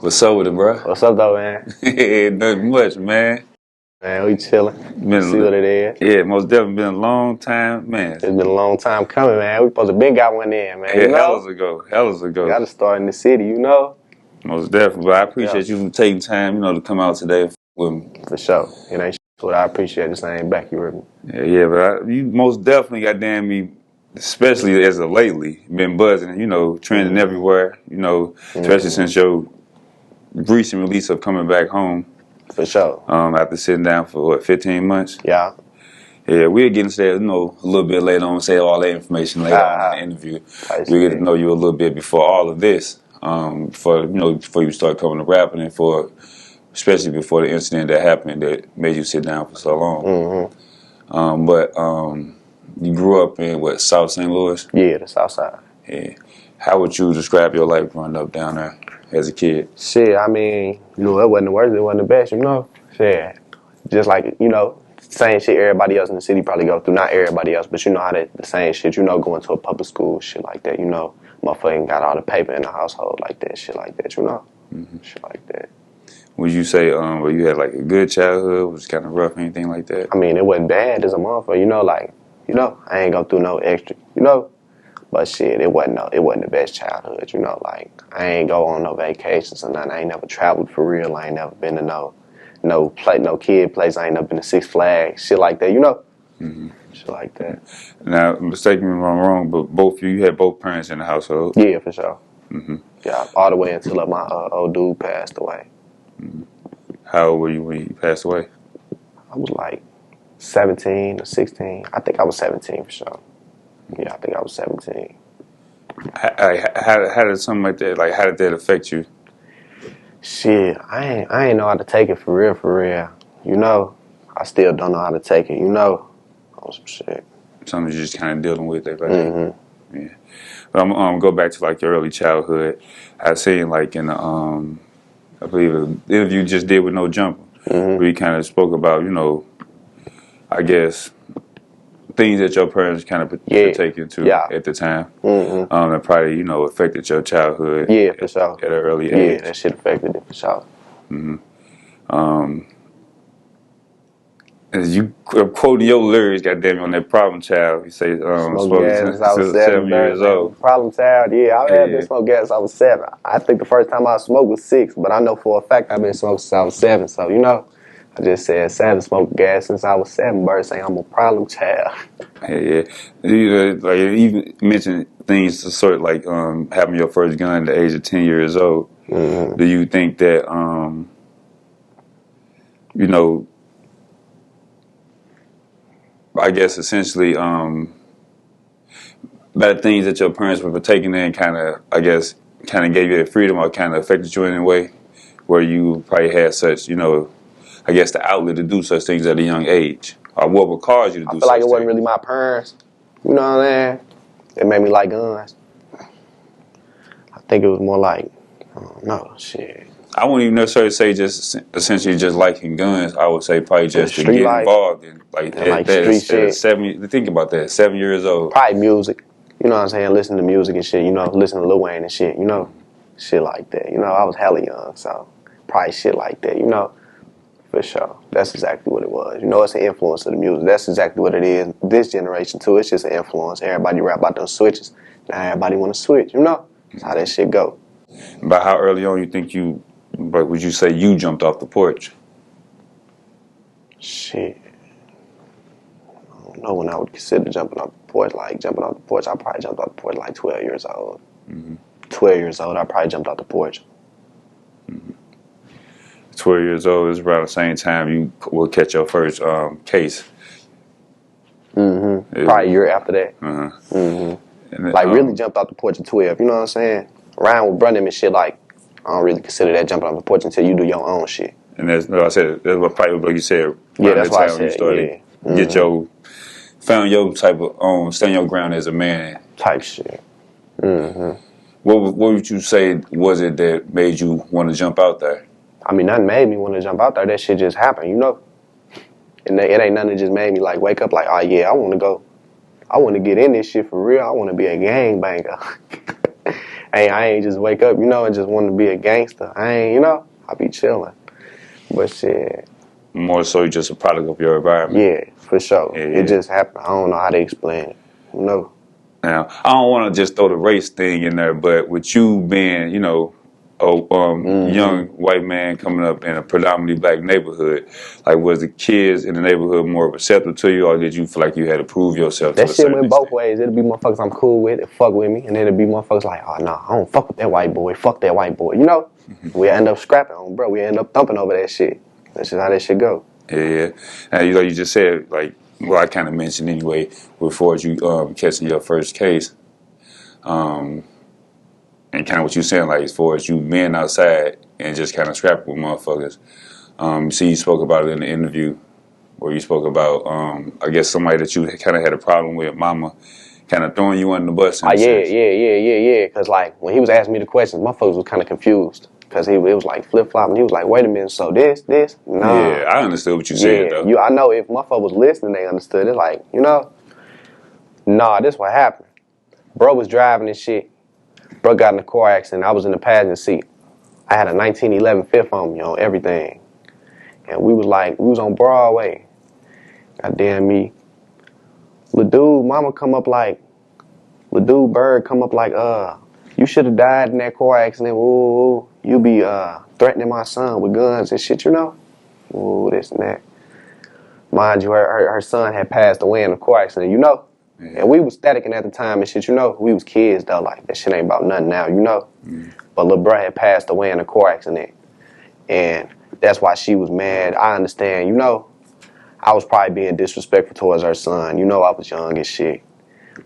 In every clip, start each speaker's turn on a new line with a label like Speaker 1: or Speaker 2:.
Speaker 1: What's up with it, bro?
Speaker 2: What's up, though, man?
Speaker 1: Nothing much, man.
Speaker 2: Man, we chilling. See what it is.
Speaker 1: Yeah, most definitely been a long time, man.
Speaker 2: It's been a long time coming, man. We supposed to been got one in, man.
Speaker 1: Yeah,
Speaker 2: you know?
Speaker 1: hellas ago.
Speaker 2: Got to start in the city, you know?
Speaker 1: Most definitely. But I appreciate you taking time, to come out today with me.
Speaker 2: For sure. It ain't what I appreciate the same back, you heard me?
Speaker 1: Yeah, but you most definitely goddamn me, especially as of lately, been buzzing, trending everywhere, especially since your recent release of coming back home.
Speaker 2: For sure.
Speaker 1: After sitting down for 15 months?
Speaker 2: Yeah.
Speaker 1: Yeah, we'll get into that, a little bit later on, say all that information later on in the interview. We'll get to know you a little bit before all of this, before you start coming to rapping, and especially before the incident that happened that made you sit down for so long. But you grew up in, what, South St. Louis?
Speaker 2: Yeah, the South Side.
Speaker 1: Yeah. How would you describe your life growing up down there as a kid?
Speaker 2: Shit, I mean, it wasn't the worst, it wasn't the best, Shit. Just like, same shit everybody else in the city probably go through. Not everybody else, but how the same shit, going to a public school, shit like that, motherfucking got all the paper in the household like that, shit like that, Shit like that.
Speaker 1: Would you say you had like a good childhood? Was it kind of rough, anything like that?
Speaker 2: I mean, it wasn't bad as a motherfucker, I ain't go through no extra, But shit, it wasn't the best childhood, I ain't go on no vacations or nothing. I ain't never traveled for real. I ain't never been to no kid place. I ain't never been to Six Flags, shit like that, Shit like that.
Speaker 1: Now, mistake me if I'm wrong, but you had both parents in the household?
Speaker 2: Yeah, for sure. Yeah, all the way until my old dude passed away.
Speaker 1: How old were you when he passed away?
Speaker 2: I was like 17 or 16. I think I was 17 for sure. Yeah, I think I was 17.
Speaker 1: How did something like that, how did that affect you?
Speaker 2: Shit, I ain't know how to take it for real. I still don't know how to take it, on some shit.
Speaker 1: Something you're just kind of dealing with every day. Yeah. But I'm go back to your early childhood. I seen in the I believe an interview you just did with No Jumper, where you kind of spoke about I guess things that your parents kind of partake into at the time. That probably affected your childhood.
Speaker 2: Yeah, for sure.
Speaker 1: At an early age.
Speaker 2: Yeah, that shit affected it for sure.
Speaker 1: As you quoting your lyrics, goddamn you, on that Problem Child, you say
Speaker 2: smoke gas since I was 7
Speaker 1: years old.
Speaker 2: Problem Child, yeah, I had been smoking gas since I was 7. I think the first time I smoked was 6, but I know for a fact I've been smoking since I was 7. So I just said 7, smoking gas since I was 7. Bird saying I'm a problem child.
Speaker 1: Yeah. You even mentioned things to sort of having your first gun at the age of 10 years old. Do you think that I guess essentially bad things that your parents were partaking in kind of gave you that freedom or kind of affected you in a way where you probably had such, I guess the outlet to do such things at a young age? Or what would cause you to do such things?
Speaker 2: I feel like it wasn't really my parents. You know what I'm saying? It made me like guns. I think it was more like, I don't know, shit.
Speaker 1: I wouldn't even necessarily say just essentially just liking guns. I would say probably just to get involved in
Speaker 2: street shit.
Speaker 1: 7. Think about that, 7 years old.
Speaker 2: Probably music. You know what I'm saying? Listen to music and shit. Listen to Lil Wayne and shit. Shit like that. I was hella young, so probably shit like that. For sure. That's exactly what it was. It's an influence of the music. That's exactly what it is. This generation too. It's just an influence. Everybody rap about those switches. Now everybody want to switch. That's how that shit go.
Speaker 1: About how early on you think but would you say you jumped off the porch?
Speaker 2: Shit. I don't know when I would consider jumping off the porch. Jumping off the porch, I probably jumped off the porch 12 years old. 12 years old, I probably jumped off the porch.
Speaker 1: 12 years old is around the same time you will catch your first case.
Speaker 2: Probably a year after that. And really jumped off the porch at 12. You know what I'm saying? Around with Brandon and shit, I don't really consider that jumping off the porch until you do your own shit.
Speaker 1: And that's what probably like you said.
Speaker 2: Yeah, that's why I said,
Speaker 1: you started found your type of stand your ground as a man
Speaker 2: type shit.
Speaker 1: What would you say was it that made you want to jump out there?
Speaker 2: I mean, nothing made me want to jump out there. That shit just happened, And it ain't nothing that just made me wake up oh yeah, I want to go. I want to get in this shit for real. I want to be a gangbanger. I ain't just wake up, and just want to be a gangster. I ain't, I be chilling. But shit.
Speaker 1: More so, you're just a product of your environment.
Speaker 2: Yeah, for sure.
Speaker 1: Yeah.
Speaker 2: It just happened. I don't know how to explain it.
Speaker 1: Now, I don't want to just throw the race thing in there, but with you being, a young white man coming up in a predominantly black neighborhood, like, was the kids in the neighborhood more receptive to you, or did you feel like you had to prove yourself to a certain extent?
Speaker 2: That shit went both ways. It'll be motherfuckers I'm cool with that fuck with me, and then it'll be motherfuckers like, oh, no, I don't fuck with that white boy. Fuck that white boy. We end up scrapping on, bro. We end up thumping over that shit. That's just how that shit go.
Speaker 1: Yeah. And you just said, like, well, I kind of mentioned anyway, before you catching your first case, and kind of what you saying, like, as far as you being outside and just kind of scrapping with motherfuckers. You spoke about it in the interview where you spoke about, I guess, somebody that you kind of had a problem with, mama, kind of throwing you under the bus.
Speaker 2: Yeah. Because, like, when he was asking me the questions, motherfuckers was kind of confused. Because it was like flip-flopping. He was like, wait a minute, so this? Nah.
Speaker 1: Yeah, I understood what you said, though.
Speaker 2: I know if motherfuckers was listening, they understood. It's like, nah, this what happened. Bro was driving and shit. Bro got in a car accident. I was in the passenger seat. I had a 1911 fifth on me on everything. And we was on Broadway. Goddamn me. Lil dude Bird come up like, you should have died in that car accident. Ooh, you be threatening my son with guns and shit, Ooh, this and that. Mind you, her son had passed away in a car accident, Yeah. And we was staticking at the time and shit, We was kids, though. Like, that shit ain't about nothing now, But lil' bro had passed away in a car accident. And that's why she was mad. I understand, I was probably being disrespectful towards her son. I was young and shit.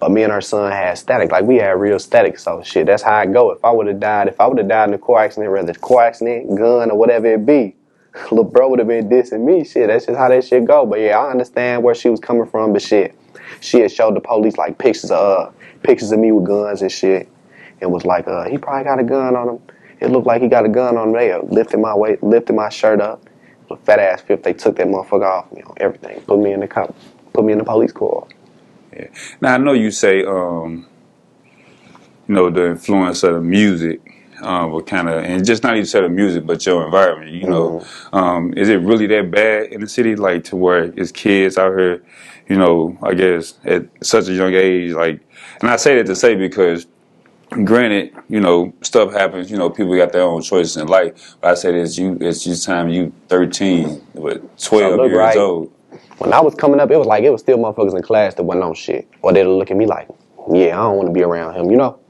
Speaker 2: But me and her son had static. Like, we had real static. So, shit, that's how I go. If I would have died in a car accident, whether it's car accident, gun, or whatever it be, little bro would have been dissing me. Shit, that's just how that shit go. But, yeah, I understand where she was coming from. But, shit, she had showed the police, like, pictures of me with guns and shit. And was like, he probably got a gun on him. It looked like he got a gun on him. They lifted my shirt up. A fat-ass fifth. They took that motherfucker off me on everything. Put me in the police car.
Speaker 1: Yeah. Now I know you say, the influence of the music, will kind of, and just not even say the music, but your environment. Is it really that bad in the city, like to where it's kids out here, I guess at such a young age, like, and I say that to say because, granted, stuff happens. People got their own choices in life. But I say this, it's your time. You 13, but 12 years old.
Speaker 2: When I was coming up, it was still motherfuckers in class that wasn't on shit. Or they'd look at me like, yeah, I don't want to be around him,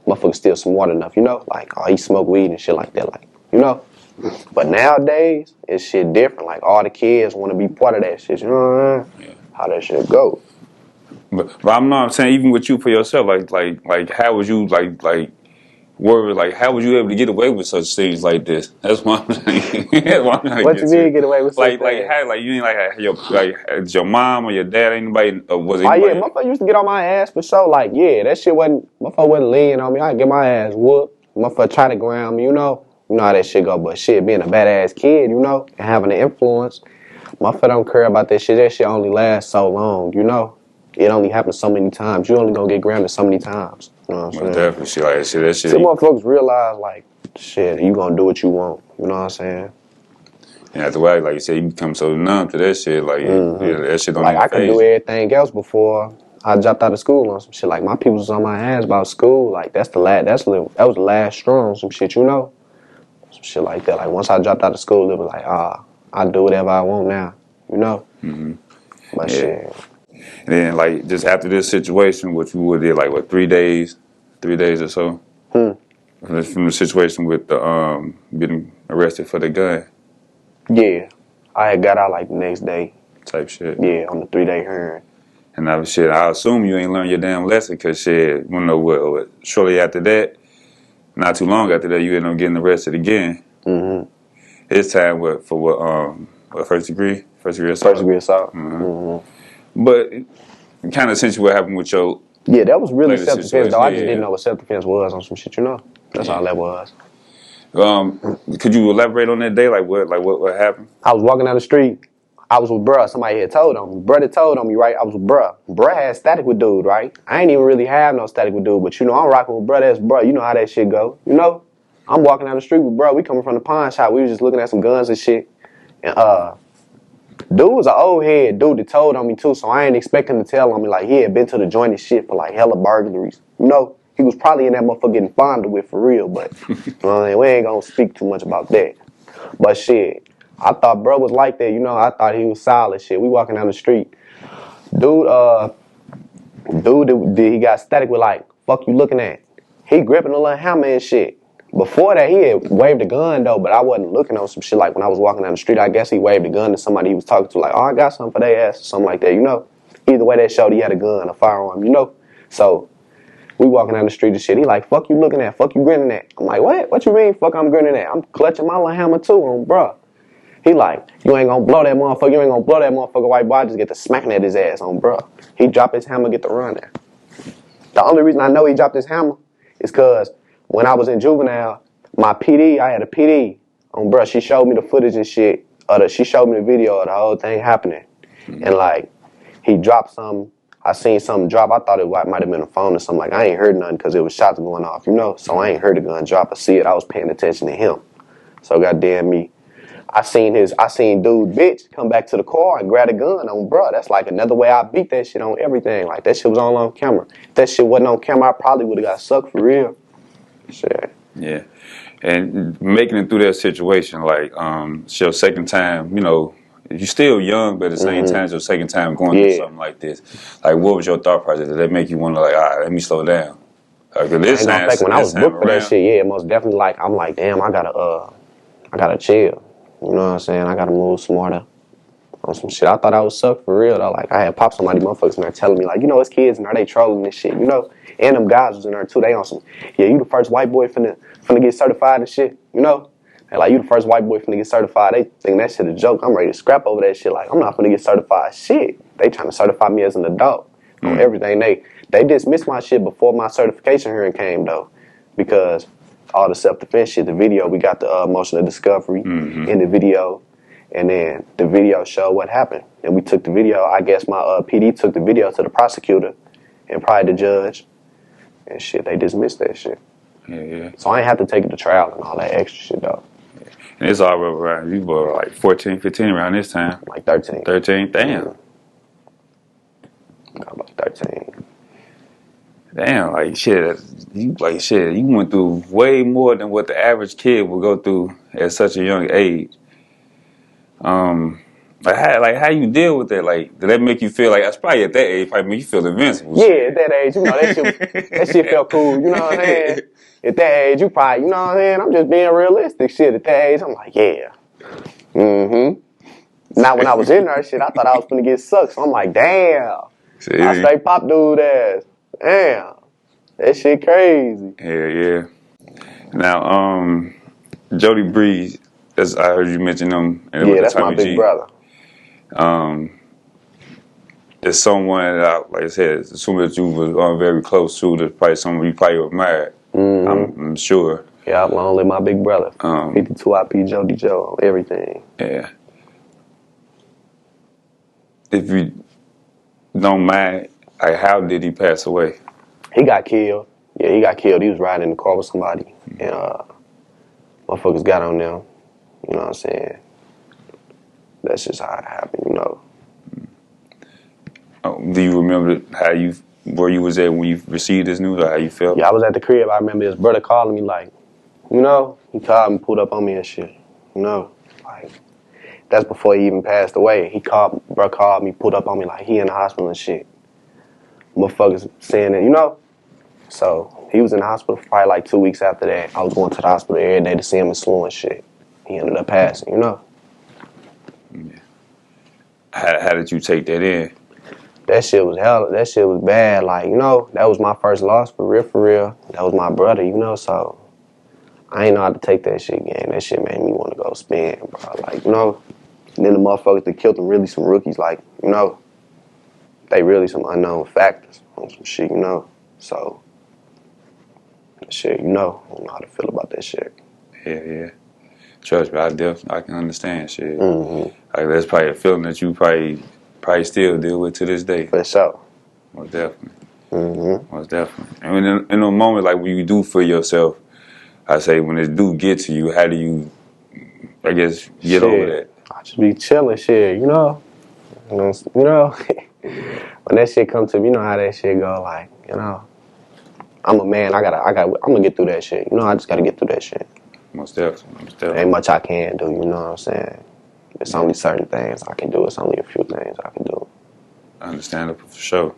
Speaker 2: Motherfuckers still smart enough, Like, oh, he smoke weed and shit like that, like, But nowadays, it's shit different. Like, all the kids want to be part of that shit, Yeah. How that shit go.
Speaker 1: But I'm not saying, even with you for yourself, like how was you, worried, like, how was you able to get away with such things like this? That's what I'm saying.
Speaker 2: What you mean get away with such things?
Speaker 1: How, you ain't your mom or your dad, anybody, was it?
Speaker 2: Oh yeah, motherfucker used to get on my ass for sure. Like, yeah, that shit motherfucker wasn't leaning on me. I get my ass whooped. Motherfucker try to ground me, You know how that shit go. But shit, being a badass kid, and having an influence, motherfucker don't care about that shit. That shit only lasts so long, It only happens so many times. You only gonna get grounded so many times. You know what I'm saying?
Speaker 1: Definitely, shit like that shit. That shit.
Speaker 2: Some motherfuckers realize, like, shit, you gonna do what you want. You know what I'm saying?
Speaker 1: And after a while, like you said, you become so numb to that shit. Like, that shit don't
Speaker 2: like,
Speaker 1: even
Speaker 2: I could do everything else before I dropped out of school on some shit. Like, my people was on my ass about school. Like, that was the last straw on some shit, Some shit like that. Like, once I dropped out of school, it was like, I do whatever I want now. But shit.
Speaker 1: And then, like, just after this situation, what you would did, like, what, 3 days or so? From the situation with the getting arrested for the gun.
Speaker 2: Yeah, I had got out like the next day.
Speaker 1: Type shit.
Speaker 2: Yeah, on the 3-day hearing.
Speaker 1: And I assume you ain't learned your damn lesson, cause shit, what, shortly after that, not too long after that, you ended up getting arrested again. This time, first degree assault?
Speaker 2: First degree assault.
Speaker 1: But kind of since what happened with your...
Speaker 2: Yeah, that was really self-defense, though. I just didn't know what self-defense was on some shit, That's all that was.
Speaker 1: Could you elaborate on that day? Like what happened?
Speaker 2: I was walking down the street. I was with bruh. Somebody had told on me. Brother told on me, right? I was with bruh. Bruh had static with dude, right? I ain't even really have no static with dude, but you know, I'm rocking with bruh. That's bruh. You know how that shit go. You know? I'm walking down the street with bruh. We coming from the pawn shop. We was just looking at some guns and shit. And dude was an old head dude that told on me too, so I ain't expect him to tell on me like he had been to the joint and shit for like hella burglaries. You know? He was probably in that motherfucker getting fondled with for real, but you know what I mean? We ain't gonna speak too much about that. But shit, I thought bro was like that, you know. I thought he was solid. Shit, we walking down the street, dude. He got static with like, "Fuck you looking at?" He gripping a little hammer and shit. Before that, he had waved a gun though, but I wasn't looking on some shit. Like when I was walking down the street, I guess he waved a gun to somebody he was talking to, like, "Oh, I got something for their ass," or something like that, you know. Either way, that showed he had a gun, a firearm, you know. So we walking down the street and shit. He like, "Fuck you looking at? Fuck you grinning at?" I'm like, "What? What you mean? Fuck I'm grinning at? I'm clutching my little hammer too, on bruh." He like, "You ain't gonna blow that motherfucker. You ain't gonna blow that motherfucker, white boy." I just get to smacking at his ass on bruh. He drop his hammer, get the run there. The only reason I know he dropped his hammer is because when I was in juvenile, my PD, I had a PD on bruh. She showed me the footage and shit. She showed me the video of the whole thing happening. And like, he dropped something. I seen something drop. I thought it might have been a phone or something. Like, I ain't heard nothing because it was shots going off, you know? So I ain't heard the gun drop or see it. I was paying attention to him. So goddamn me. I seen dude bitch come back to the car and grab a gun on bruh. That's like another way I beat that shit on everything. Like that shit was all on camera. If that shit wasn't on camera, I probably would have got sucked for real. Shit.
Speaker 1: Yeah. And making it through that situation, like, it's your second time, you know, you're still young, but at the same time, it's your second time going through something like this. Like, what was your thought process? Did that make you want to, like, all right, let me slow down? Like,
Speaker 2: I ain't gonna fake when I was booked for that shit, yeah, most definitely like, I'm like, damn, I gotta chill. You know what I'm saying? I gotta move smarter on some shit. I thought I was sucked for real though. Like I had popped somebody motherfuckers in there telling me like, you know, it's kids in there, they trolling this shit, you know? And them guys was in there too. They on some, yeah, you the first white boy finna get certified and shit, you know? And like, you the first white boy finna get certified. They think that shit a joke. I'm ready to scrap over that shit. Like, I'm not finna get certified. Shit. They trying to certify me as an adult on everything. They dismissed my shit before my certification hearing came though, because all the self-defense shit, the video, we got the emotional discovery in the video, and then the video showed what happened. And we took the video, I guess my PD took the video to the prosecutor and probably the judge, and shit, they dismissed that shit.
Speaker 1: Yeah.
Speaker 2: So I ain't have to take it to trial and all that extra shit though.
Speaker 1: And it's all around, you were like 14, 15 around this time.
Speaker 2: Like 13.
Speaker 1: 13? Damn.
Speaker 2: About 13.
Speaker 1: Damn, like shit, you went through way more than what the average kid would go through at such a young age. Like how you deal with that? Like, did that make you feel like, that's probably at that age, probably make you feel invincible?
Speaker 2: Yeah, at that age, you know, that shit felt cool, you know what I'm saying? At that age, you probably, you know what I'm saying? I'm just being realistic, shit. At that age, I'm like, yeah. Now, when I was in there, shit, I thought I was gonna get sucked, so I'm like, damn.
Speaker 1: See?
Speaker 2: I straight pop dude ass. Damn. That shit crazy.
Speaker 1: Yeah. Now, Jody Breeze, as I heard you mention him. And
Speaker 2: Yeah, that's my big brother.
Speaker 1: It's someone that, like I said, assuming that you was very close to, there's probably someone you probably admired. I'm sure.
Speaker 2: Yeah, I'm only my big brother. 52 IP Jody Joe on everything.
Speaker 1: Yeah. If you don't mind, like, how did he pass away?
Speaker 2: He got killed. Yeah, he got killed. He was riding in the car with somebody, and motherfuckers got on them. You know what I'm saying? That's just how it happened, you know.
Speaker 1: Do you remember where you was at when you received this news, or how you felt?
Speaker 2: Yeah, I was at the crib. I remember his brother calling me, like, you know, he called me, pulled up on me and shit. You know, like, that's before he even passed away. Bro called me, pulled up on me, like, he in the hospital and shit. Motherfuckers saying that, you know. So he was in the hospital for probably like 2 weeks after that. I was going to the hospital every day to see him in Sloan and shit. He ended up passing, you know.
Speaker 1: Yeah. How did you take that in?
Speaker 2: That shit was hell. That shit was bad. Like, you know, that was my first loss for real. That was my brother, you know, so I ain't know how to take that shit again. That shit made me want to go spin, bro. Like, you know, and then the motherfuckers that killed them really some rookies, like, you know, they really some unknown factors on some shit, you know. So, shit, you know, I don't know how to feel about that shit.
Speaker 1: Yeah. Trust me, I can understand shit.
Speaker 2: Mm-hmm.
Speaker 1: Like that's probably a feeling that you probably still deal with to this day.
Speaker 2: For sure.
Speaker 1: Most definitely.
Speaker 2: Mm-hmm.
Speaker 1: Most definitely. And in a moment like when you do for yourself, I say when it do get to you, how do you, I guess, get over that?
Speaker 2: I just be chilling, shit. You know. When that shit come to me, you know how that shit go. Like, you know, I'm a man. I'm gonna get through that shit. You know, I just gotta get through that shit.
Speaker 1: Most definitely.
Speaker 2: Ain't much I can do. You know what I'm saying? It's only certain things I can do. It's only a few things I can do.
Speaker 1: Understandable for sure.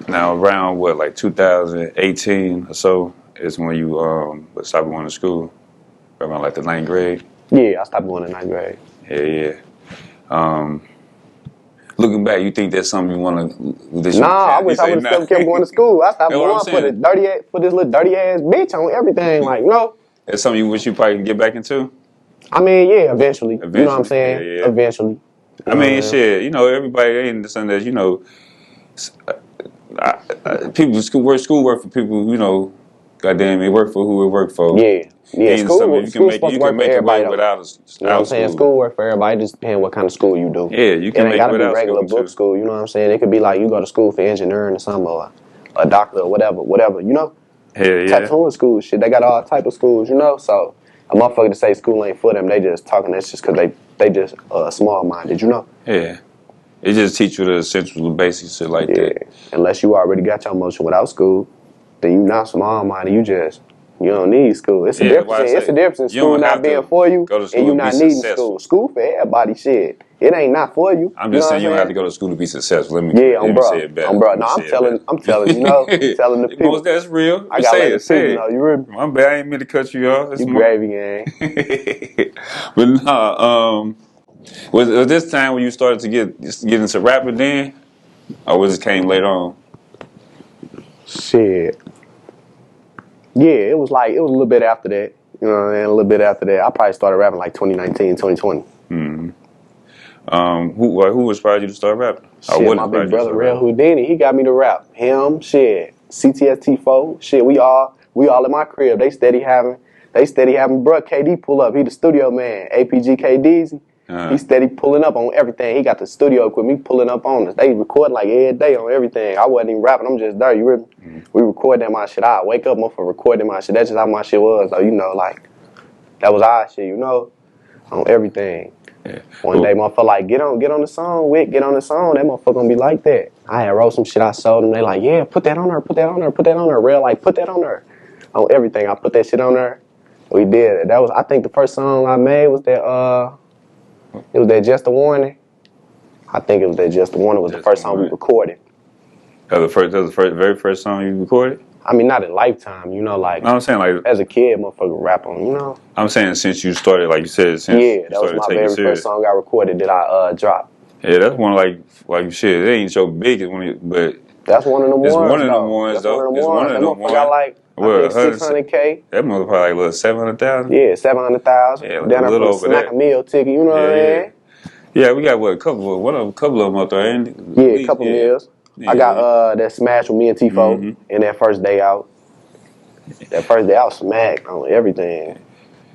Speaker 1: Now around what, like 2018 or so is when you stopped going to school? Around like the 9th grade?
Speaker 2: Yeah, I stopped going in 9th grade.
Speaker 1: Yeah. Looking back, you think that's something you want to?
Speaker 2: Nah, I wish I would have still kept going to school. I stopped going for this little dirty ass bitch on everything. Like, you know.
Speaker 1: That's something you wish you probably could get back into?
Speaker 2: I mean, yeah, eventually. You know what I'm saying?
Speaker 1: Yeah.
Speaker 2: Eventually.
Speaker 1: I mean, shit, you know, everybody ain't the same as, you know, people, schoolwork for people, you know, goddamn, it work for who it work for.
Speaker 2: Yeah. School supposed to work for everybody.
Speaker 1: Without
Speaker 2: you know what I'm saying? School work for everybody, just depending what kind of school you do.
Speaker 1: Yeah, you can make it without school. It ain't gotta be regular
Speaker 2: book school, you know what I'm saying? It could be like you go to school for engineering or something, or a doctor or whatever, you know?
Speaker 1: Yeah.
Speaker 2: Tattooing school, shit, they got all type of schools, you know? So, a motherfucker to say school ain't for them, they just talking, that's just because they just small-minded, you know?
Speaker 1: Yeah. It just teach you the essential basics shit like that.
Speaker 2: Unless you already got your motion without school, then you not small-minded, you don't need school. It's a difference in school not being for you and you not needing school. School for everybody, shit. It ain't not for you.
Speaker 1: I'm just saying you don't have to go to school to be successful. Let me say it better.
Speaker 2: No, I'm telling you know, telling the people.
Speaker 1: That's real.
Speaker 2: I gotta let the people know. You real?
Speaker 1: My bad, I ain't mean to cut you off.
Speaker 2: You gravy gang.
Speaker 1: But nah, was this time when you started to get into rapping then? Or was it came later on?
Speaker 2: Shit. Yeah, it was a little bit after that. You know what I mean? A little bit after that. I probably started rapping like 2019, 2020.
Speaker 1: Mm-hmm. Who inspired you to start rapping?
Speaker 2: Shit, my big brother, Real Houdini, he got me to rap. Him, shit. CTS Luh, shit, we all in my crib. They steady having bruh KD pull up. He the studio man. APG KDZ. He steady pulling up on everything. He got the studio equipment pulling up on us. They recording like every day on everything. I wasn't even rapping. I'm just there. You hear me? Mm-hmm. We recording my shit. I wake up, motherfucker, recording my shit. That's just how my shit was, though. You know, like, that was our shit, you know, on everything. Yeah. One day, motherfucker, like, get on the song, Wick, get on the song. That motherfucker gonna be like that. I had wrote some shit. I sold them. They like, yeah, put that on her. Real, like, put that on her. On everything. I put that shit on there. We did it. I think the first song I made was that, it was that Just a Warning. I think it was that Just a Warning was the first song we recorded.
Speaker 1: That was the very first song you recorded?
Speaker 2: I mean, not in lifetime, you know, like.
Speaker 1: No, I'm saying like
Speaker 2: as a kid, motherfucker rap on, you know.
Speaker 1: I'm saying since you started, like you said,
Speaker 2: that was my very first song I recorded that I dropped.
Speaker 1: Yeah, that's one like shit. It ain't so big as one, but
Speaker 2: that's one of them ones.
Speaker 1: It's one of them ones though. It's one of them ones.
Speaker 2: Got like I think 600K.
Speaker 1: That motherfucker probably like little 700,000.
Speaker 2: Yeah, 700,000.
Speaker 1: Yeah,
Speaker 2: then
Speaker 1: a little over that.
Speaker 2: A meal ticket, you know what I mean?
Speaker 1: Yeah, we got a couple of them up there, ain't it?
Speaker 2: Yeah, a couple meals. Yeah. I got that smash with me and Tifo in that first day out. That first day out smacked on everything.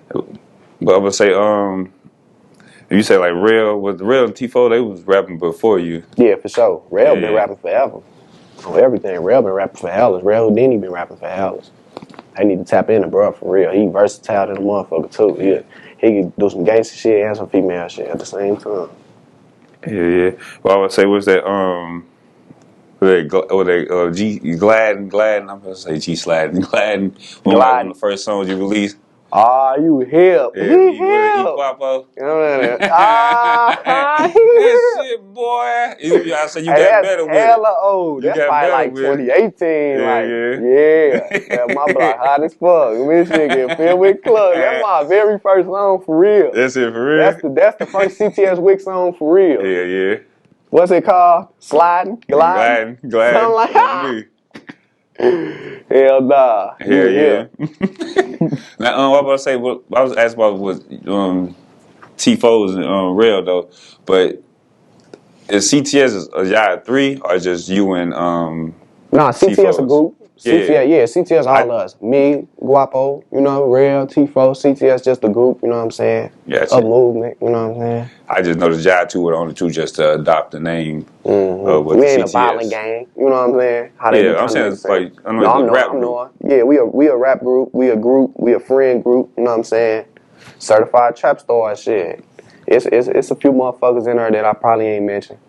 Speaker 1: But I would say, if you say like Real and Tifo, they was rapping before you.
Speaker 2: Yeah, for sure. Real been rapping forever. On everything. Real been rapping for hellas. Real Houdini been rapping for hellas. I need to tap into bro for real. He versatile than a motherfucker too. Yeah. He can do some gangster shit and some female shit at the same time.
Speaker 1: Yeah. Well, I would say was that Gladden. I'm gonna say G Sladden. Gladden. One of the first songs you released.
Speaker 2: Ah, you hip.
Speaker 1: Yeah,
Speaker 2: he hip.
Speaker 1: E-Quapo.
Speaker 2: You know what I mean?
Speaker 1: That shit, boy. I said you got better with it.
Speaker 2: Hella old. That's probably like 2018. Yeah. My block hot as fuck. This shit get filled with clubs. That's my very first song for real.
Speaker 1: That's it for real?
Speaker 2: That's the first CTS Wick song for real.
Speaker 1: Yeah.
Speaker 2: What's it called? Sliding?
Speaker 1: Gliding.
Speaker 2: Something like that. Hell nah.
Speaker 1: Yeah. Now, what I was about to say, I was asked about was T-Fo's and Real though, but is CTS a y'all three or just you and
Speaker 2: Nah, CTS a group. CTS, all us. Me, Guapo, you know, Real, Tifo, CTS, just the group, you know what I'm saying?
Speaker 1: Gotcha.
Speaker 2: A movement, you know what I'm saying?
Speaker 1: I just noticed y'all two were the only two just to adopt the name with
Speaker 2: We
Speaker 1: the
Speaker 2: ain't
Speaker 1: CTS.
Speaker 2: a violent gang, you know what I'm saying? How they be
Speaker 1: I'm
Speaker 2: trying
Speaker 1: saying
Speaker 2: to
Speaker 1: it's like, I know
Speaker 2: no,
Speaker 1: it's
Speaker 2: I'm
Speaker 1: a rap
Speaker 2: knowing.
Speaker 1: group.
Speaker 2: Yeah, we a rap group, we a friend group, you know what I'm saying? Certified trap star shit. It's a few motherfuckers in there that I probably ain't mentioned.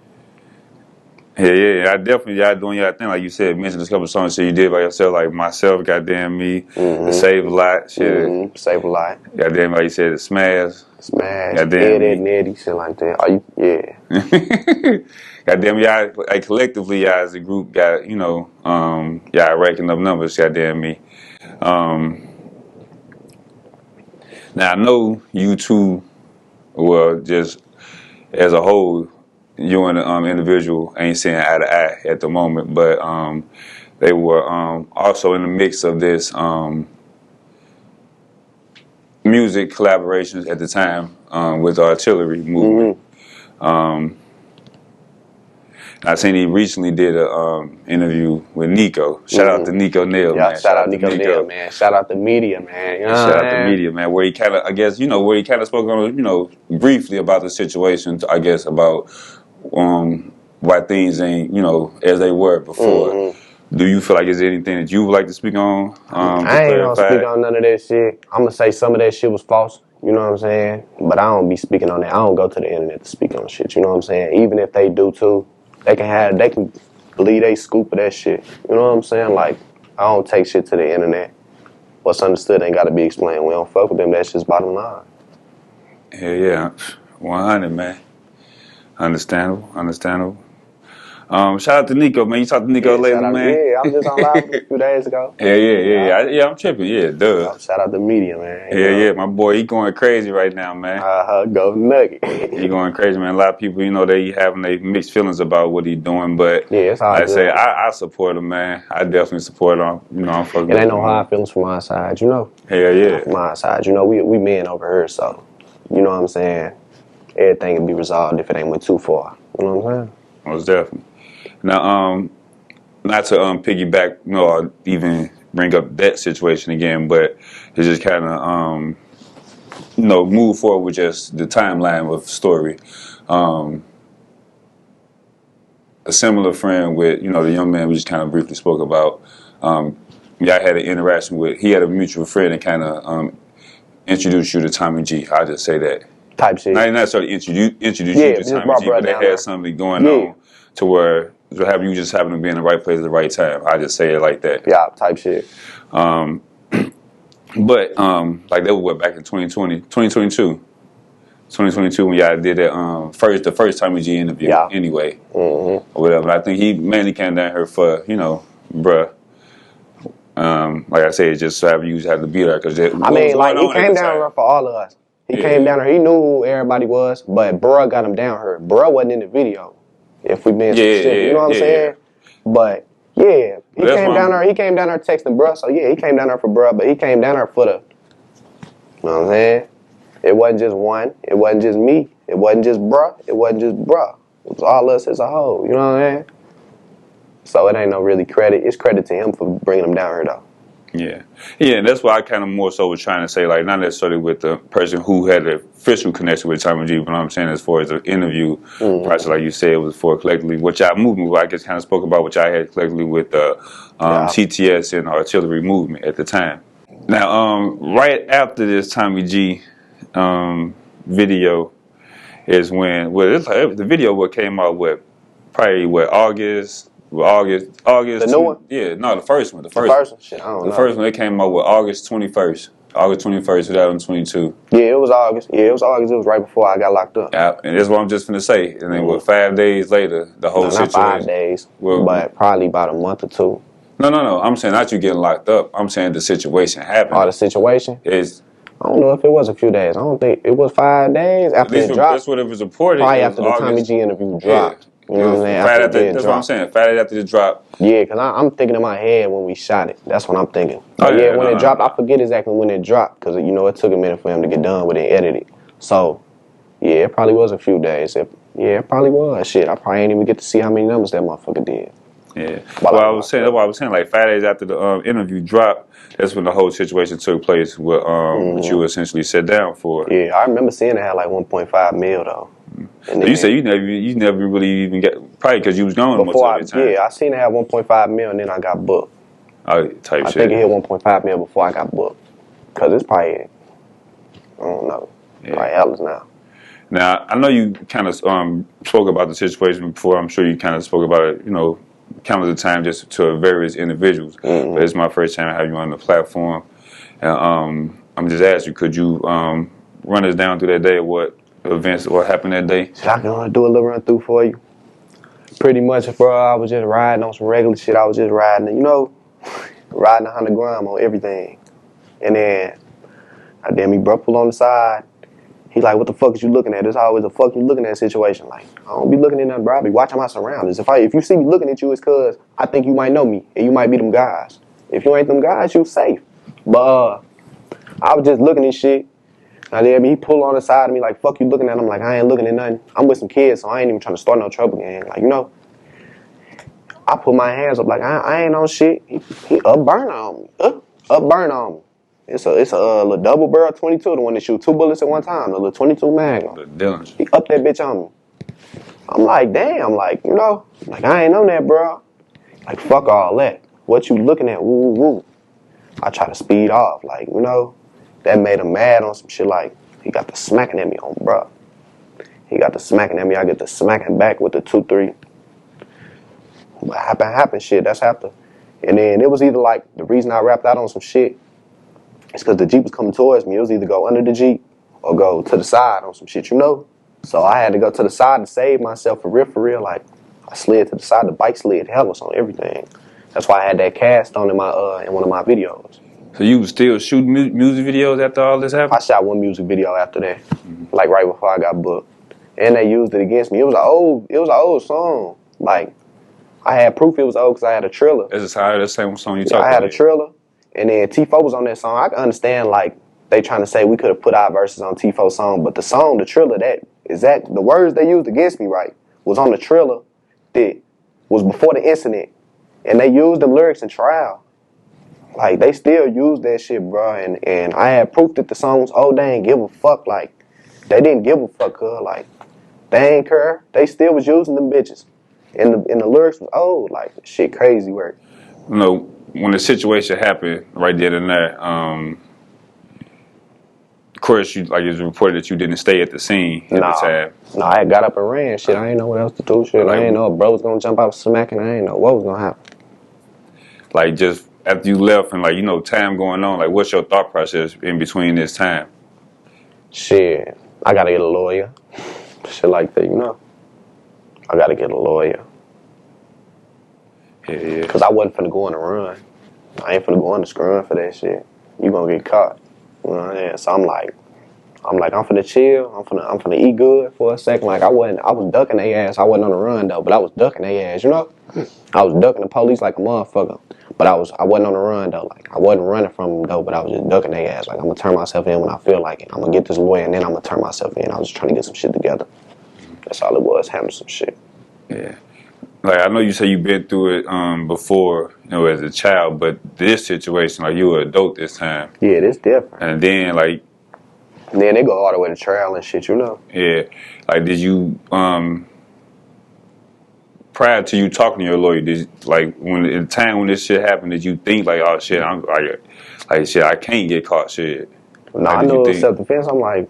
Speaker 1: Yeah, I definitely, y'all doing y'all thing. Like you said, mentioned a couple of songs that you did by yourself, like Myself, Goddamn Me, The Save a Lot, shit.
Speaker 2: Save a lot.
Speaker 1: Goddamn, like you said, The Smash. Goddamn
Speaker 2: Head at
Speaker 1: Me.
Speaker 2: Netty, shit like that. Yeah.
Speaker 1: Goddamn, y'all, like collectively, y'all as a group got, y'all racking up numbers, goddamn me. Now, I know you two, well, just as a whole, you and the individual ain't seeing eye to eye at the moment, but they were also in the mix of this music collaborations at the time with the artillery movement. I seen he recently did a interview with Nico. Shout out to Nico Nail,
Speaker 2: Yeah,
Speaker 1: man.
Speaker 2: shout out Nico Nail, man. Shout out the media, man. You know
Speaker 1: Shout
Speaker 2: what
Speaker 1: out to
Speaker 2: I mean?
Speaker 1: media, man. Where he kind of, I guess, where he kind of spoke on, briefly about the situation. I guess about why things ain't, as they were before. Do you feel like is there anything that you would like to speak on?
Speaker 2: I ain't gonna speak on none of that shit. I'm gonna say some of that shit was false. You know what I'm saying? But I don't be speaking on that. I don't go to the internet to speak on shit. You know what I'm saying? Even if they do too, they can believe they scoop of that shit. You know what I'm saying? Like, I don't take shit to the internet. What's understood ain't gotta be explained. We don't fuck with them. That's just bottom line.
Speaker 1: Yeah, 100, man. Understandable. Shout out to Nico, man. You talked to Nico lately, man?
Speaker 2: Yeah, I was just on live with him a few days ago.
Speaker 1: Yeah. I'm tripping. Yeah, duh.
Speaker 2: Shout out to media, man.
Speaker 1: Yeah. My boy, he going crazy right now, man.
Speaker 2: Go Nugget.
Speaker 1: He going crazy, man. A lot of people, they having they mixed feelings about what he doing, but
Speaker 2: yeah, it's all
Speaker 1: like
Speaker 2: good.
Speaker 1: I support him, man. I definitely support him. I'm fucking.
Speaker 2: It ain't no hard feelings from my side,
Speaker 1: Hell yeah.
Speaker 2: From my side, we men over here, so you know what I'm saying. Everything can be resolved if it ain't went too far. You know what I'm saying?
Speaker 1: Most definitely. Now, not to piggyback, or even bring up that situation again, but to just kind of move forward with just the timeline of the story. A similar friend with the young man we just kind of briefly spoke about. I had an interaction with. He had a mutual friend and kind of introduced you to Tommy G. I'll just say that.
Speaker 2: Type shit.
Speaker 1: Not necessarily introduce you to Tommy G, but they had something going on to where you just happen to be in the right place at the right time. I just say it like that.
Speaker 2: Yeah, type shit.
Speaker 1: But like that was back in 2022 when y'all did that the first Tommy G interview anyway, or whatever. And I think he mainly came down here for bruh. Like I said, just so have you had to be there because he
Speaker 2: came down here for all of us. He came down here. He knew who everybody was, but bruh got him down here. Bruh wasn't in the video. If we been shit, you know what I'm saying? But yeah, he came down here. He came down here texting bruh. So yeah, he came down here for bruh, but he came down here for the. You know what I'm saying? It wasn't just one. It wasn't just me. It wasn't just bruh. It wasn't just bruh. It was all us as a whole. You know what I'm saying? So it ain't no really credit. It's credit to him for bringing him down here though.
Speaker 1: Yeah, and that's why I kind of more so was trying to say, like, not necessarily with the person who had the official connection with Tommy G, but I'm saying as far as the interview process, like you said, it was for collectively, which I movement, I just kind of spoke about, which I had collectively with the CTS and artillery movement at the time. Now, right after this Tommy G video is when, the video came out, August.
Speaker 2: The new one?
Speaker 1: Yeah, no, the first one.
Speaker 2: The first one? Shit, I don't know.
Speaker 1: The first one, it came out with August 21st. August 21st, 2022.
Speaker 2: Yeah, it was August. It was right before I got locked up.
Speaker 1: Yeah, and that's what I'm just finna say. And then 5 days later, the whole situation.
Speaker 2: Not 5 days, but probably about a month or two.
Speaker 1: No. I'm saying not you getting locked up. I'm saying the situation happened.
Speaker 2: Oh, the situation?
Speaker 1: I
Speaker 2: don't know if it was a few days. I don't think it was 5 days after it dropped.
Speaker 1: That's what it was reported.
Speaker 2: Probably after the Tommy G interview dropped. You know what I'm saying?
Speaker 1: That's what I'm saying. 5 days after the drop.
Speaker 2: Yeah, because I'm thinking in my head when we shot it. That's what I'm thinking. But when it dropped, I forget exactly when it dropped because, it took a minute for him to get done with it and edit it. So, yeah, it probably was a few days. It probably was. Shit, I probably ain't even get to see how many numbers that motherfucker did.
Speaker 1: Yeah.
Speaker 2: While
Speaker 1: Well,
Speaker 2: I
Speaker 1: I
Speaker 2: was
Speaker 1: was saying that's why I was saying like 5 days after the interview dropped, that's when the whole situation took place. What you essentially sat down for.
Speaker 2: Yeah, I remember seeing it had like 1.5 mil though. And
Speaker 1: So you
Speaker 2: then
Speaker 1: say you never really even got probably because you was gone most of the time.
Speaker 2: I seen it have 1.5 mil and then I got booked.
Speaker 1: Oh, type
Speaker 2: I
Speaker 1: shit.
Speaker 2: think it hit 1.5 mil before I got booked. Cause it's probably, I don't know, probably hell now.
Speaker 1: Now I know you kind of spoke about the situation before. I'm sure you kind of spoke about it, countless of times just to various individuals. But it's my first time having you on the platform, and I'm just asking, could you run us down through that day? What events, what happened that day?
Speaker 2: So I can do a little run through for you. Pretty much, bro, I was just riding on some regular shit. I was just riding, riding 100 gram on everything. And then, me bro pull on the side. He like, what the fuck is you looking at? It's always a fuck you looking at situation. Like, I don't be looking at nothing, bro. I be watching my surroundings. If you see me looking at you, it's cause I think you might know me and you might be them guys. If you ain't them guys, you safe. But I was just looking at shit. Now then, he pull on the side of me like, fuck you looking at him. Like, I ain't looking at nothing. I'm with some kids, so I ain't even trying to start no trouble again. Like, I put my hands up like I ain't on shit. He up burn on me. Up burn on me. It's a little double barrel 22, the one that shoot 2 bullets at one time, the little 22 Magnum. He up that bitch on me. I'm like, damn, like, like I ain't on that, bro. Like, fuck all that. What you looking at? Woo, woo, woo. I try to speed off, like, that made him mad on some shit. Like, he got the smacking at me on, bro. He got the smacking at me. I get the smacking back with the 2-3. What happened, shit. That's after. And then it was either like the reason I rapped out on some shit is because the Jeep was coming towards me. It was either go under the Jeep or go to the side on some shit, So I had to go to the side to save myself for real. Like, I slid to the side. The bike slid helpless on everything. That's why I had that cast on in one of my videos.
Speaker 1: So you was still shooting music videos after all this happened?
Speaker 2: I shot one music video after that, like right before I got booked, and they used it against me. It was an old song. Like, I had proof it was old because I had a Triller.
Speaker 1: That's the same song you talked about.
Speaker 2: I had a Triller, and then T4 was on that song. I can understand like they trying to say we could have put our verses on T4's song, but the song, the Triller, the words they used against me, right, was on the Triller that was before the incident, and they used them lyrics in trial. Like, they still use that shit, bro, and I had proof that the song was old. They ain't give a fuck. Like, they didn't give a fuck, cuz. Like, they ain't care. They still was using them bitches. And the lyrics was old. Like, shit crazy work.
Speaker 1: When the situation happened right then and there, of course, it was reported that you didn't stay at the scene at the time.
Speaker 2: No, I had got up and ran. Shit, I ain't know what else to do. Shit, I ain't know if bro was gonna jump out smacking. I ain't know what was gonna happen.
Speaker 1: Like, just after you left and, time going on, like, what's your thought process in between this time?
Speaker 2: Shit, I gotta get a lawyer. Shit like that, I gotta get a lawyer.
Speaker 1: Yeah.
Speaker 2: Cause I wasn't finna go on the run. I ain't finna go on the scrun for that shit. You gonna get caught. You know what I mean? So I'm like, I'm finna chill. I'm finna eat good for a second. Like, I was ducking their ass. I wasn't on the run though, but I was ducking their ass, I was ducking the police like a motherfucker. But I wasn't on the run though. Like, I wasn't running from them though, but I was just ducking their ass. Like, I'm gonna turn myself in when I feel like it. I'm gonna get this lawyer and then I'm gonna turn myself in. I was just trying to get some shit together. That's all it was, handle some shit.
Speaker 1: Yeah. Like, I know you say you've been through it before, as a child, but this situation, like, you were an adult this time.
Speaker 2: Yeah, this different.
Speaker 1: And then, like...
Speaker 2: And then they go all the way to trial and shit,
Speaker 1: Yeah. Like, did you, prior to you talking to your lawyer, in the time when this shit happened, did you think, like, oh, shit, I'm, like shit, I can't get caught, shit?
Speaker 2: No, I knew it was self-defense. I'm like,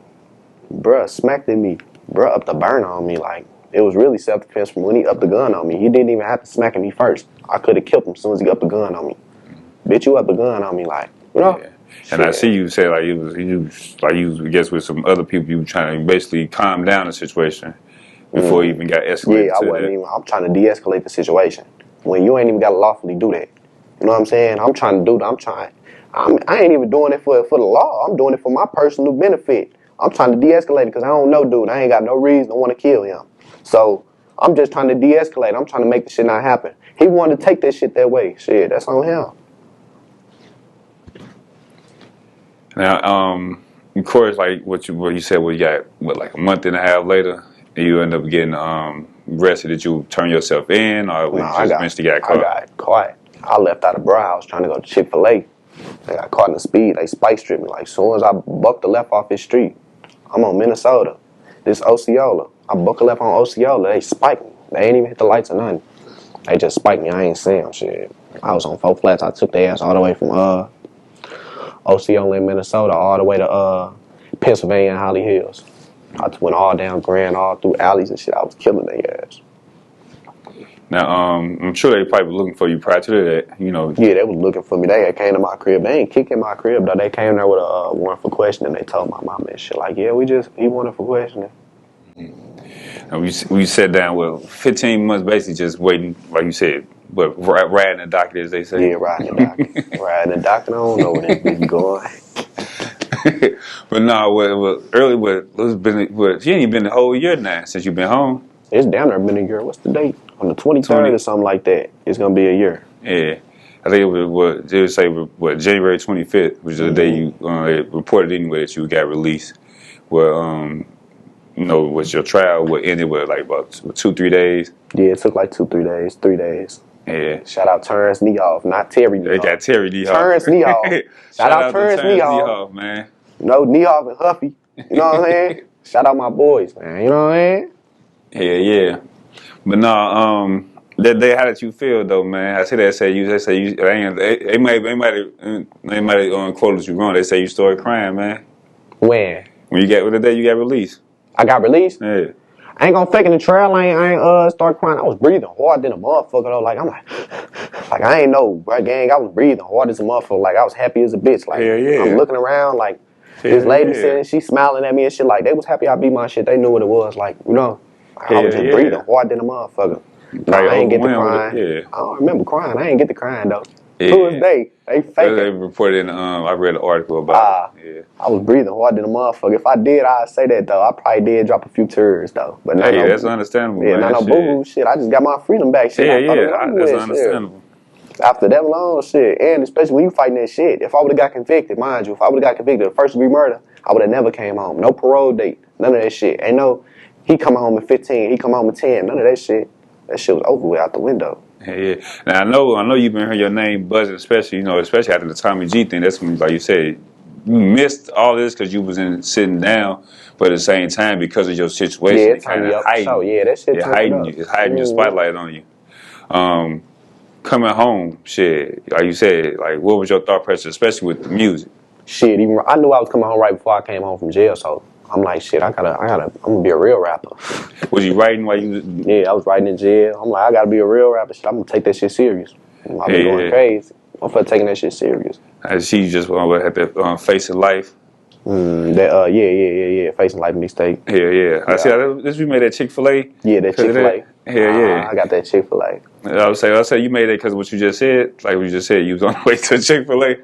Speaker 2: bruh smacked at me. Bruh up the burn on me, like... It was really self-defense from when he upped the gun on me. He didn't even have to smack at me first. I could have killed him as soon as he upped the gun on me. Bitch, you upped the gun on me, like, Yeah.
Speaker 1: And I see you say, like, you was, I guess, with some other people, you were trying to basically calm down the situation before it even got escalated.
Speaker 2: Yeah, I'm trying to de-escalate the situation. When you ain't even got to lawfully do that. You know what I'm saying? I'm trying to do that. I ain't even doing it for the law. I'm doing it for my personal benefit. I'm trying to de-escalate it because I don't know dude. I ain't got no reason to want to kill him. So I'm just trying to de-escalate. I'm trying to make the shit not happen. He wanted to take that shit that way. Shit, that's on him.
Speaker 1: Now, of course, like what you said, you got like a month and a half later, and you end up getting arrested, did you turn yourself in, or you just eventually got caught?
Speaker 2: I got caught. I left out of bro house trying to go to Chick-fil-A. I got caught in the speed. They spike stripped me. Like, as soon as I bucked the left off his street, I'm on Minnesota. This Osceola. I bucked the left on Osceola. They spiked me. They ain't even hit the lights or nothing. They just spiked me. I ain't see them. Shit. I was on 4 flats. I took their ass all the way from Osceola in Minnesota all the way to Pennsylvania and Holly Hills. I went all down Grand, all through alleys and shit. I was killing their ass.
Speaker 1: Now, I'm sure they probably were looking for you prior to that, you know.
Speaker 2: Yeah, they was looking for me. They had came to my crib. They ain't kicking my crib, though. They came there with a warrant for questioning. They told my mom and shit, like, yeah, he wanted for questioning.
Speaker 1: And we sat down, well, 15 months basically just waiting, like you said, but riding the docket, as they say.
Speaker 2: Yeah, riding the docket. Riding the docket, I don't know where this bitch going.
Speaker 1: But no, it's you ain't been the whole year now since you've been home.
Speaker 2: It's down there been a year. What's the date? On the 23rd or something like that. It's gonna be a year.
Speaker 1: Yeah, I think they would say January 25th, which is the day you reported anyway that you got released. Well, you know, was your trial ended with like about 2-3 days?
Speaker 2: Yeah, it took like 2-3 days, 3 days.
Speaker 1: Yeah.
Speaker 2: Shout out Terrence Nehoff, not Terry Nehoff.
Speaker 1: They got Terry Nehoff.
Speaker 2: Terrence Nehoff. Shout out Terrence
Speaker 1: Nehoff, man.
Speaker 2: No, Nehoff and Huffy. You know what I'm saying? Shout out my boys, man. You know what I'm saying?
Speaker 1: Yeah. But no, that day, how did you feel though, man? I see they say you. They might have quoted you wrong. They say you started crying, man.
Speaker 2: When
Speaker 1: the day you got released.
Speaker 2: I got released?
Speaker 1: Yeah.
Speaker 2: I ain't gonna fake in the trail. I ain't start crying. I was breathing hard than a motherfucker though. Like I'm like I ain't know, bro, gang. I was breathing hard as a motherfucker. Like I was happy as a bitch. Like I'm looking around like this lady sitting, she smiling at me and shit. Like they was happy I beat my shit. They knew what it was. Like you know, I was just breathing hard than a motherfucker. No, I ain't get to crying. I don't remember crying. I ain't get to crying though. To this day, they fake it.
Speaker 1: They reported in. I read an article about it. Yeah.
Speaker 2: I was breathing hard than a motherfucker. If I did, I'd say that though. I probably did drop a few tears though. But
Speaker 1: that's understandable.
Speaker 2: Yeah, not no boo-boo shit. I just got my freedom back. Shit.
Speaker 1: That's understandable.
Speaker 2: After that long shit, and especially when you fighting that shit. If I would have got convicted, mind you, if I would have got convicted of first degree murder, I would have never came home. No parole date, none of that shit. Ain't no, he come home at 15, he come home at 10, none of that shit. That shit was over with out the window.
Speaker 1: Yeah. Now I know you've been hearing your name buzzing, especially after the Tommy G thing. That's when, like you said, you missed all this because you was sitting down, but at the same time because of your situation, it kind of heightened.
Speaker 2: That shit
Speaker 1: It's heightened your spotlight on you. Coming home, shit, like you said, like what was your thought process, especially with the music?
Speaker 2: Shit, I knew I was coming home right before I came home from jail, so I'm like, shit, I'm gonna be a real rapper.
Speaker 1: Was you writing while you?
Speaker 2: Yeah, I was writing in jail. I'm like, I gotta be a real rapper. Shit, I'm gonna take that shit serious. I've been going crazy. I'm for taking that shit serious.
Speaker 1: I see you just had that Facing Life.
Speaker 2: Facing Life mixtape.
Speaker 1: Yeah. I see. This we made that Chick-fil-A.
Speaker 2: Yeah, that Chick-fil-A.
Speaker 1: Yeah.
Speaker 2: I got that Chick-fil-A.
Speaker 1: I would say you made it because what you just said. Like what you just said, you was on the way to Chick-fil-A.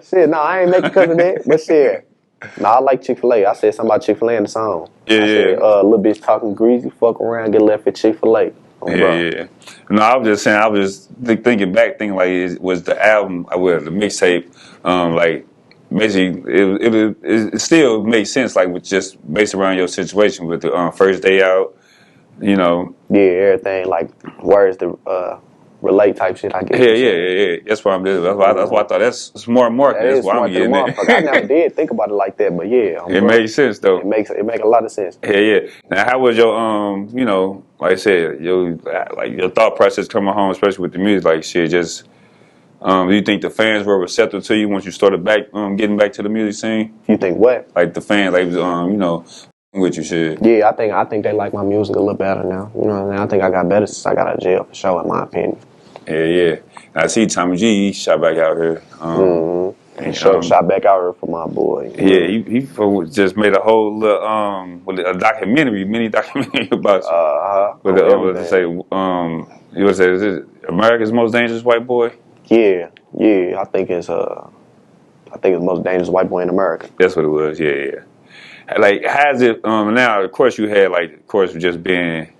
Speaker 2: Shit, no, I ain't make it because of that. But shit. No, I like Chick-fil-A. I said something about Chick-fil-A in the song. I said, little bitch talking greasy, fuck around, get left at Chick-fil-A.
Speaker 1: Yeah. No, I was just saying, I was just thinking like it was the album, the mixtape, like basically it still makes sense, like with just based around your situation with the first day out, you know. Yeah,
Speaker 2: everything like words to relate type shit, I guess.
Speaker 1: Yeah. That's why I'm doing. That's why I thought that's smart marketing. That's why I'm getting it.
Speaker 2: I never did think about it like that, but yeah,
Speaker 1: it makes sense though.
Speaker 2: It makes a lot of sense.
Speaker 1: Yeah. Now, how was your like I said, your thought process coming home, especially with the music, like shit, just do you think the fans were receptive to you once you started back getting back to the music scene?
Speaker 2: You think what?
Speaker 1: Like the fans, like with you shit.
Speaker 2: Yeah, I think they like my music a little better now. You know what I mean? I think I got better since I got out of jail for sure, in my opinion.
Speaker 1: Yeah. I see Tommy G, he shot back out here.
Speaker 2: He shot back out here for my boy.
Speaker 1: Yeah, he just made a whole little mini documentary about you. You would say, is it America's Most Dangerous White Boy?
Speaker 2: Yeah. I think it's the most dangerous white boy in America.
Speaker 1: That's what it was. Yeah. Like, how's it now? Of course, you had just being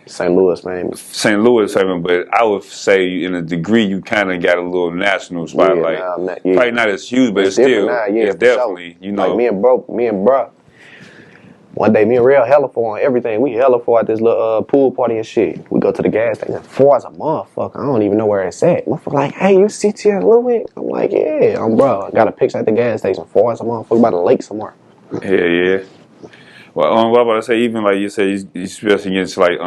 Speaker 2: St. Louis, man.
Speaker 1: St. Louis, but I would say in a degree you kind of got a little national spotlight. Probably not as huge, but it's still, it's definitely,
Speaker 2: sure. Like me and bro, One day, me and Real hella for on everything. We hella for at this little pool party and shit. We go to the gas station. For as a motherfucker, I don't even know where it's at. Motherfucker like, hey, you CTS Luh Wick? I'm like, yeah, bro. I got a picture at the gas station. For as a motherfucker by the lake somewhere.
Speaker 1: Yeah. Well, what about to say? Even like you say, you especially against like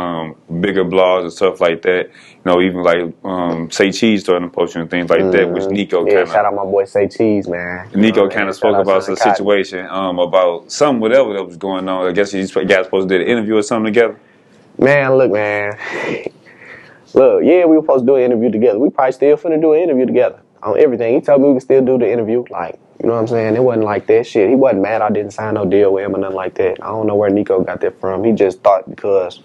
Speaker 1: bigger blogs and stuff like that. You know, even like Say Cheese starting to post and things like that, which Nico kind of
Speaker 2: shout out my boy Say Cheese, man.
Speaker 1: Nico kind of spoke about the situation about some whatever that was going on. I guess you guys supposed to do an interview or something together.
Speaker 2: Man, look, man. Look, yeah, we were supposed to do an interview together. We probably still finna do an interview together on everything. He told me we can still do the interview, like. You know what I'm saying? It wasn't like that shit. He wasn't mad I didn't sign no deal with him or nothing like that. I don't know where Nico got that from. He just thought because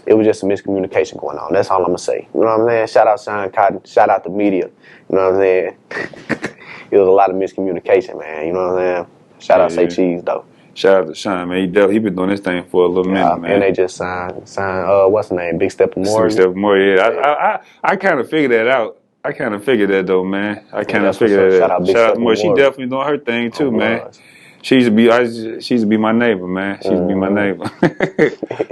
Speaker 2: it was just a miscommunication going on. That's all I'm going to say. You know what I'm saying? Shout out Sean Cotton. Shout out the media. You know what I'm saying? It was a lot of miscommunication, man. You know what I'm saying? Shout out Say Cheese, though.
Speaker 1: Shout out to Sean, man. He been doing this thing for a little minute, man.
Speaker 2: And they just signed what's the name? Big Step More.
Speaker 1: Big Step More, yeah. I kind of figured that out. I kind of figured that though, man. I kind of figured that. Shout out to More. She definitely doing her thing too, man. She used to be my neighbor, man. She used to be my neighbor.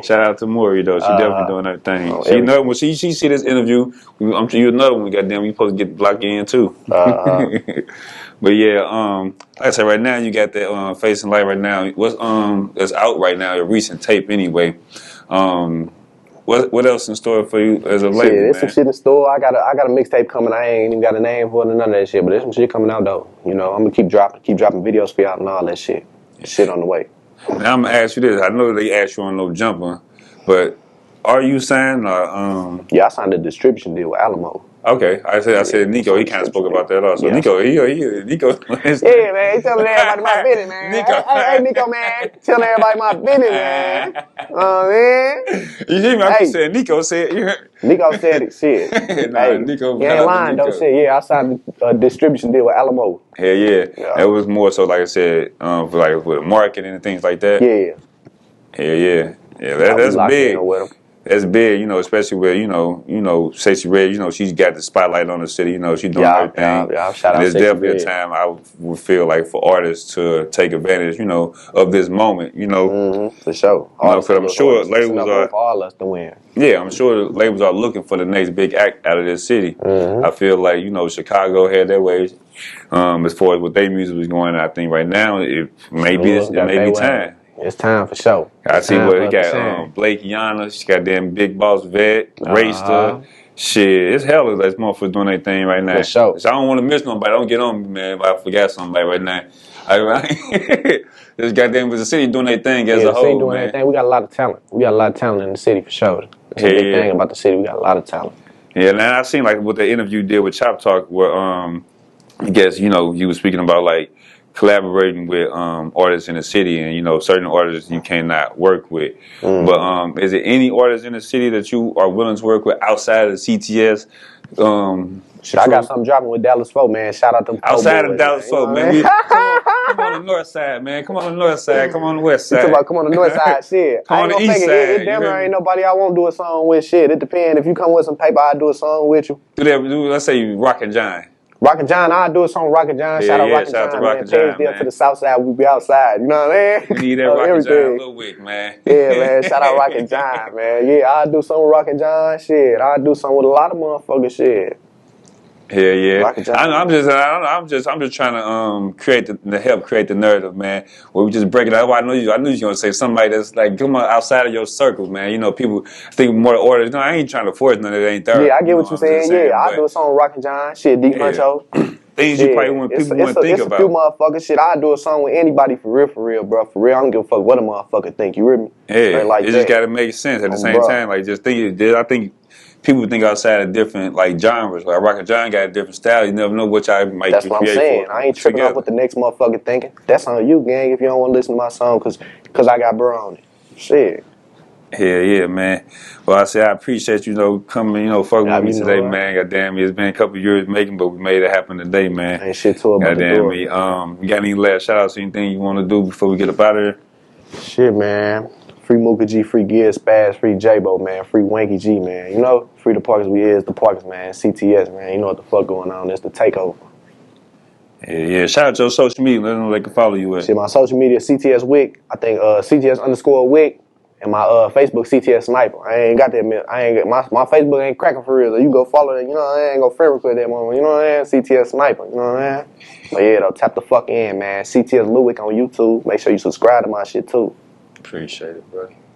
Speaker 1: Shout out to Maury though. She definitely doing her thing. She know when she see this interview, I'm sure you another one. Goddamn, you supposed to get blocked in too. But yeah, like I said, right now you got that Facing Light right now. What's that's out right now? A recent tape anyway. What else in store for you as a label, man?
Speaker 2: There's some shit in store. I got a mixtape coming. I ain't even got a name for it or none of that shit. But there's some shit coming out though. You know, I'm gonna keep dropping videos for y'all and all that shit. Shit on the way.
Speaker 1: Now I'm gonna ask you this. I know they asked you on No Jumper, but are you signed or
Speaker 2: Yeah, I signed a distribution deal with Alamo.
Speaker 1: Okay, I said Nico. He kind of spoke about that also. Yeah. Nico.
Speaker 2: Yeah, man. He telling everybody my business, man. Nico. Hey, Nico, man. Telling everybody my business, man. Man.
Speaker 1: You hear me? I said Nico said.
Speaker 2: Nico said it. Shit.
Speaker 1: Nah, Nico.
Speaker 2: You ain't lying though. Shit. Yeah, I signed a distribution deal with Alamo.
Speaker 1: Hell yeah. It was more so like I said, for like with marketing and things like that.
Speaker 2: Yeah.
Speaker 1: Hell yeah. Yeah, that's big. That's big, you know, especially where, you know, Stacey Red, you know, she's got the spotlight on the city, you know, she's doing her thing.
Speaker 2: Yeah, shout out
Speaker 1: There's definitely a time I would feel like for artists to take advantage, you know, of this moment, you know.
Speaker 2: For sure.
Speaker 1: Because I'm sure labels are
Speaker 2: for all us to win.
Speaker 1: Yeah, I'm sure labels are looking for the next big act out of this city. I feel like, you know, Chicago had their ways as far as what their music was going. I think right now it may be time.
Speaker 2: It's time for sure.
Speaker 1: I see what he got. Blake Yana, she got them Big Boss Vet, Racer. Shit, it's hella that's motherfuckers doing their thing right now.
Speaker 2: For sure.
Speaker 1: So I don't want to miss nobody. Don't get on me, man, if I forgot somebody right now. This goddamn was the city doing their thing as a whole,
Speaker 2: doing
Speaker 1: man.
Speaker 2: Their thing. We got a lot of talent. We got a lot of talent in the city for sure. That's a big thing about the city. We got a lot of talent.
Speaker 1: Yeah, and I seen like what the interview did with Chop Talk, where I guess you know you were speaking about like collaborating with artists in the city, and you know certain artists you cannot work with. But is there any artists in the city that you are willing to work with outside of the CTS?
Speaker 2: I got something dropping with Dallas Folk, man. Shout out to
Speaker 1: outside of Dallas Folk, man. Come on the north side, man. Come on the north side. Come on the west side.
Speaker 2: Come on the north side, shit.
Speaker 1: Come on the east side.
Speaker 2: It damn near ain't nobody I won't do a song with. Shit, it depends. If you come with some paper, I'll do a song with you.
Speaker 1: Let's say Rockin' John.
Speaker 2: Rockin' John, I'll do a song with Rockin' John. Shout out Rockin' John, man. Change deal to the south side, we'll be outside. You know what I mean?
Speaker 1: We need that Rockin' John Luh Wick, man.
Speaker 2: Yeah, man. Shout out Rockin' John, man. Yeah, I'll do something with Rockin' John. Shit, I'll do something with a lot of motherfucking shit.
Speaker 1: Yeah. I'm just trying to help create the narrative, man. Where we just break it out. I knew you were gonna say somebody that's like come on outside of your circles, man. You know, people think more orders. No, I ain't trying to force none of that. Ain't there.
Speaker 2: Yeah, I get what you're saying. Yeah, I'll do a song with Rockin' John. Shit, Deep Huncho.
Speaker 1: Things you probably want people want to think about.
Speaker 2: It's a few motherfuckers shit. I'll do a song with anybody for real, bro. For real, I don't give a fuck what a motherfucker think. You hear me?
Speaker 1: Yeah, like it just gotta make sense at the same time. Like just think. I think people think outside of different like genres. Like Rockin' John got a different style. You never know what y'all might.
Speaker 2: That's what I'm saying. I ain't tripping off what the next motherfucker thinking. That's on you, gang. If you don't want to listen to my song, cause I got bro on it. Shit.
Speaker 1: Yeah, man. Well, I say I appreciate you coming, fucking with me today, man. Goddamn me, it's been a couple of years making, but we made it happen today, man.
Speaker 2: Ain't shit to about
Speaker 1: goddamn me. You got any last shout outs? Anything you want to do before we get up out of here?
Speaker 2: Shit, man. Free Mooka G, free Gear Spaz, free J-Bo, man. Free Wanky G, man. You know, free the Parkers, we is the Parkers, man. CTS, man. You know what the fuck going on. It's the takeover.
Speaker 1: Yeah. Shout out to your social media. Let them know they can follow you at.
Speaker 2: Shit, my social media CTS Wick. I think CTS_Wick. And my Facebook CTS Sniper. I ain't got that. My Facebook ain't cracking for real. So you go follow that. You know I ain't go friend request that moment. You know what I'm saying? CTS Sniper. You know what I'm saying? But yeah, though, tap the fuck in, man. CTS Luh Wick on YouTube. Make sure you subscribe to my shit too.
Speaker 1: Appreciate it, bro.